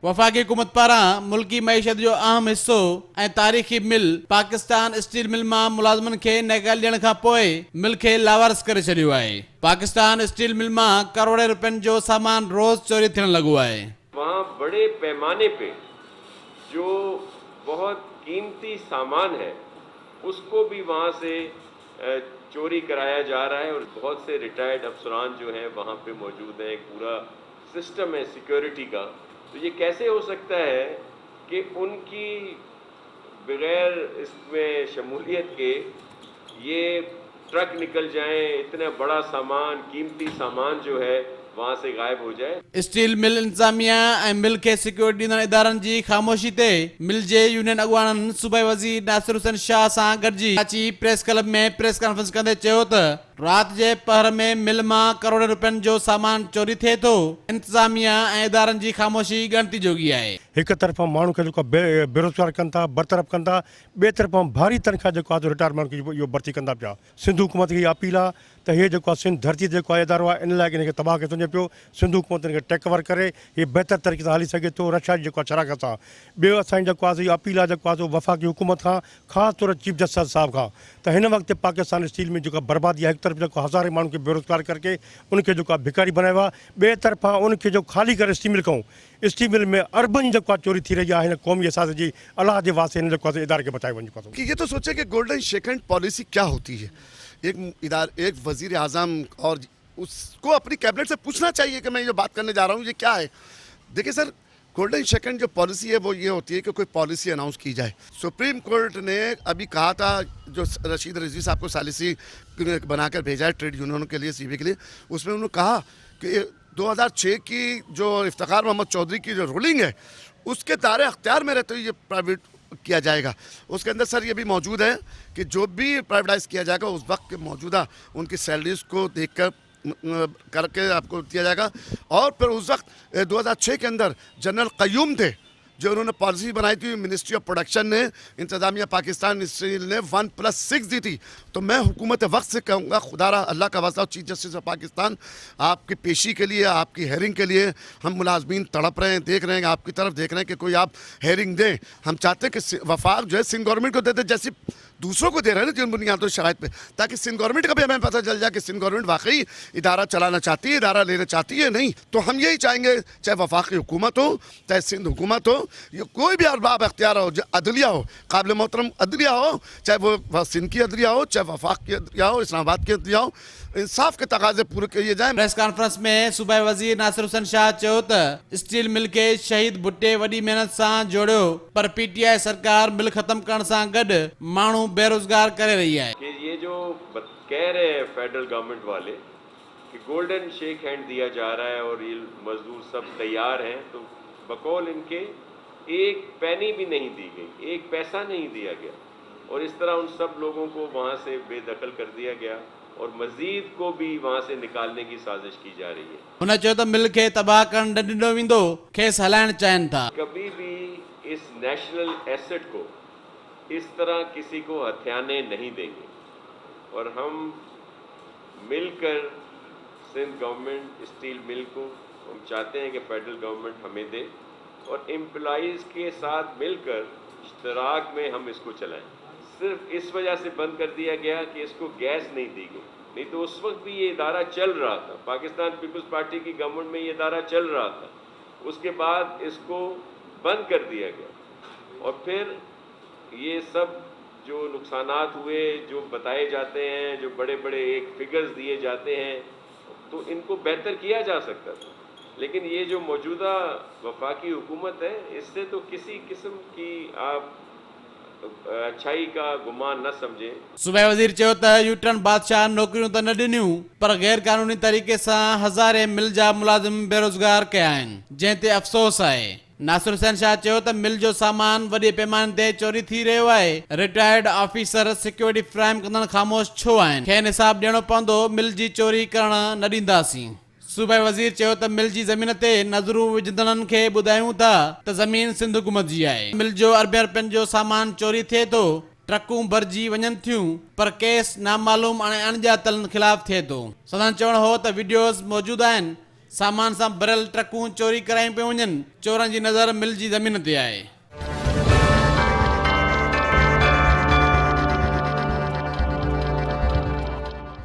वफ़ाक़ी हुकूमत पारां मुल्की मईशत जो अहम हिस्सो ऐं तारीख़ी मिल पाकिस्तान स्टील मिल मां मुलाज़िमनि खे नेकाल ॾियण खां पोइ मिल खे लावारिस करे छॾियो आहे। पाकिस्तान स्टील मिल मां करोड़े रुपयनि जो सामान रोज़ चोरी थियण लॻो आहे। वहाँ बड़े पैमाने पे जो बहुत कीमती सामान है उसको भी वहाँ से चोरी कराया जा रहा है और बहुत से रिटायर्ड अफसरान जो हैं वहाँ पे मौजूद हैं। एक पूरा सिस्टम है सिक्योरिटी का। तो ये कैसे हो सकता है कि उनकी बगैर इसमें शमूलियत के ये ट्रक निकल जाएं, इतना बड़ा सामान कीमती सामान जो है वहाँ से गायब हो जाए। स्टील मिल इंतजामिया ऐं मिल के सिक्योरिटी ॾींदड़ इदारनि जी ख़ामोशी ते मिल जे यूनियन अॻुवाणनि सूबाई वज़ीर नासिर हुसैन शाह सां गॾिजी कराची प्रेस क्लब में प्रेस कॉन्फ्रेंस कंदे चयो त रात जे पहर में मिल मां करोड़ रुपयनि जो सामान चोरी थिए थो। इंतजामिया ऐं इदारनि जी ख़ामोशी ॻणती जोगी आहे। एक तरफ़ माण्हू खे जेको बेरोज़गार कनि था, बरतरफ़ कनि था, ॿिए तरफ़ भारी तनख़्वाह जेको आहे रिटायरमेंट इहो भर्ती कंदा पिया। सिंध हुकूमत खे अपील आहे त हे जेको आहे सिंध धरती जेको आहे इदारो आहे इन लाइ हिनखे तबाह खे सम्झे पियो। सिंध हुकूमत हिनखे टेक ओवर करे हे बहितर तरीक़े सां हली सघे थो रक्षा जी जेको आहे शराकत सां। ॿियो असांजी जेको आहे अपील आहे जेको आहे वफ़ाक़ी हुकूमत खां, ख़ासि तौर चीफ जस्टिस साहब खां त हिन वक़्तु पाकिस्तान स्टील में जेको बर्बादी आहे, हिकु तरफ़ जेको हज़ारे माण्हू खे बेरोज़गार करके उनखे जेको आहे भिखारी बनायो आहे, ॿिए तरफ़ां उनखे जो ख़ाली करे स्टील मिल कयूं। स्टील मिल में अरबन जेको आहे चोरी थी रही आहे। हिन क़ौमी असास जी अलाह जे वास्ते हिन जेको आहे इदारे खे बचाए वञे। कि ये तो सोचे कि गोल्डन शेकहैंड पॉलिसी क्या होती है। एक वजीर आज़म और उसको अपनी कैबिनेट से पूछना चाहिए कि मैं जो बात करने जा रहा हूँ ये क्या है। देखिए सर, गोल्डन शेकहैंड जो पॉलिसी है वो ये होती है कि कोई पॉलिसी अनाउंस की जाए। सुप्रीम कोर्ट ने अभी कहा था, जो रशीद रिजवी साहब को सालिसी बनाकर भेजा है ट्रेड यूनियनों के लिए, सीबी के लिए, उसमें उन्होंने कहा कि 2006 की जो इफ्तिखार मोहम्मद चौधरी की जो रूलिंग है उसके दायरे अख्तियार में रहते हुए ये प्राइवेट किया जाएगा। उसके अंदर सर ये भी मौजूद है कि जो भी प्राइवेटाइज किया जाएगा उस वक्त के मौजूदा उनकी सैलरीज को देखकर करके आपको दिया जाएगा। और फिर उस वक्त 2006 के अंदर जनरल क़य्यूम थे जो उन्होंने पॉलिसी बनाई थी, मिनिस्ट्री ऑफ प्रोडक्शन ने, इंतज़ामिया पाकिस्तान स्टील ने 1+6 दी थी। तो मैं हुकूमत वक्त से कहूँगा, खुदारा अल्लाह का वास्ता, चीफ जस्टिस ऑफ पाकिस्तान आपकी पेशी के लिए, आपकी हेयरिंग के लिए हम मुलाजमीन तड़प रहे हैं, देख रहे हैं, आपकी तरफ देख रहे हैं कि कोई आप हेयरिंग दें। हम चाहते हैं कि वफाक जो है सिंध गवर्नमेंट को देते जैसी दूसरों को दे रहे हैं ना जिन बुनियादों शराइत पे, ताकि सिंध गवर्नमेंट का भी हमें पता चल जाए कि सिंध गवर्नमेंट वाकई इदारा चलाना चाहती है, इदारा लेना चाहती है। नहीं तो हम यही चाहेंगे, चाहे वफाकी हुकूमत हो, चाहे सिंध हुकूमत हो, ये कोई भी अरबाब अख्तियार हो, जो अदलिया हो, काबिल मोहतरम अदलिया हो, चाहे वो सिंध की अदलिया हो, चाहे वफाक की अदलिया हो, इस्लामाबाद की अदलिया हो, इंसाफ के तकाजे पूरे किए जाए। प्रेस कॉन्फ्रेंस में सूबाई वजीर नासिर हुसैन शाह चयो त स्टील मिल के शहीद भुट्टे वॾी मेहनत सां जोड़ियो, पर पीटीआई सरकार मिल खत्म करण सां गॾु माण्हू बेरोजगार करे रही है। कि ये जो कह रहे हैं फेडरल गवर्नमेंट वाले कि गोल्डन शेक हैंड दिया जा रहा है और ये मजदूर सब तैयार हैं, तो बकौल इनके एक पैनी भी नहीं दी गई, एक पैसा नहीं दिया गया और इस तरह उन सब लोगों को वहाँ से बेदखल कर दिया गया और मजीद को भी वहाँ से निकालने की साजिश की जा रही है। उन्हें चयो त मिल के तबाह करण न ॾिनो वेंदो, खेस हलाइण चाहिनि था। कभी भी इस नेशनल एसेट को इस तरह किसी को हथियाने नहीं देंगे और हम मिलकर सिंध गवर्नमेंट स्टील मिल को हम चाहते हैं कि फेडरल गवर्नमेंट हमें दे और एम्प्लॉइज़ के साथ मिलकर इश्तराक में हम इसको चलाएं। सिर्फ इस वजह से बंद कर दिया गया कि इसको गैस नहीं दी गई, नहीं तो उस वक्त भी ये इदारा चल रहा था। पाकिस्तान पीपल्स पार्टी की गवर्नमेंट में ये इदारा चल रहा था, उसके बाद इसको बंद कर दिया गया और फिर ये सब जो नुकसानात हुए, जो बताए जाते हैं, जो बड़े बड़े एक फिगर्स दिए जाते हैं, तो इनको बेहतर किया जा सकता था। लेकिन ये जो मौजूदा वफाकी हुकूमत है, इससे तो किसी किस्म की आप अच्छाई का गुमान न समझे। सूबाई वजीर चयो त यूटर्न बादशाह नौकरियूं त न ॾिनियूं, पर गैर कानूनी तरीक़े सां हज़ारे मिल जा मुलाज़िम बेरोज़गार कया आहिनि, जंहिं ते अफ़सोस आहे। नासिर हुसैन शाह चयो त मिल जो सामान वॾे पैमाने ते चोरी थी रहियो आहे। रिटायर्ड ऑफिसर सिक्योरिटी फ्राहम कंदड़ ख़ामोश छो आहिनि, खेनि हिसाब ॾियणो पवंदो, मिल जी चोरी करण न ॾींदासीं। सूबाई वज़ीर चयो त मिल जी ज़मीन ते नज़रूं विझंदड़नि खे ॿुधायूं था त ज़मीन सिंध हुकूमत जी आहे। मिल जो अरबे रुपयनि जो सामान चोरी थिए थो, ट्रकूं भरिजी वञनि थियूं, पर केस नामालूम ऐं अणॼातलनि ख़िलाफ़ थिए थो। संदन चवणु हो त वीडियोज़ मौजूदु आहिनि सामान सां भरियल ट्रकूं चोरी करायूं पियूं वञनि। चोरनि जी नज़र मिल जी ज़मीन ते आहे।